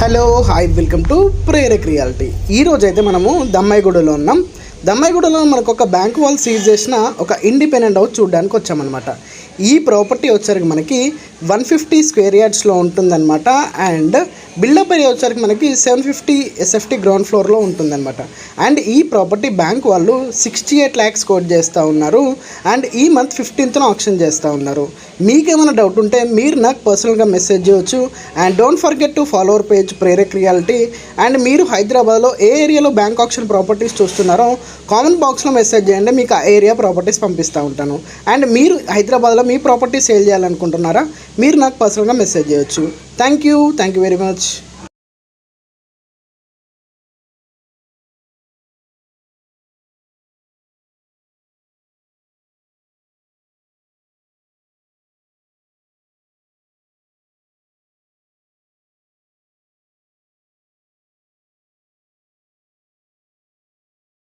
Hello hi welcome to Prerak reality. ఈరోజు అయితే మనము దమ్మాయిగూడలో ఉన్నాం. దమ్మాయిగూడలో మనకు ఒక బ్యాంక్ వాళ్ళు సీజ్ చేసిన ఒక ఇండిపెండెంట్ హౌస్ చూడడానికి వచ్చామన్నమాట. ఈ ప్రాపర్టీ వచ్చరికి మనకి 150 స్క్వేర్ యార్డ్స్లో ఉంటుందన్నమాట. అండ్ బిల్డప్ ఏరియా వచ్చరికి మనకి 750 SFT గ్రౌండ్ ఫ్లోర్లో ఉంటుందన్నమాట. అండ్ ఈ ప్రాపర్టీ బ్యాంక్ వాళ్ళు 68 lakhs కోట్ చేస్తూ ఉన్నారు. అండ్ ఈ మంత్ 15th ఆప్షన్ చేస్తూ ఉన్నారు. మీకేమైనా డౌట్ ఉంటే మీరు నాకు పర్సనల్గా మెసేజ్ చేయవచ్చు. And don't forget to follow our page Prerak reality. And మీరు హైదరాబాద్లో ఏ ఏరియాలో బ్యాంక్ ఆప్షన్ ప్రాపర్టీస్ చూస్తున్నారో కామెంట్ బాక్స్లో మెసేజ్ చేయండి, మీకు ఆ ఏరియా ప్రాపర్టీస్ పంపిస్తూ ఉంటాను. అండ్ మీరు హైదరాబాద్లో మీ ప్రాపర్టీ సేల్ చేయాలనుకుంటున్నారా, మీరు నాకు పర్సనల్గా మెసేజ్ చేయొచ్చు. Thank you very much.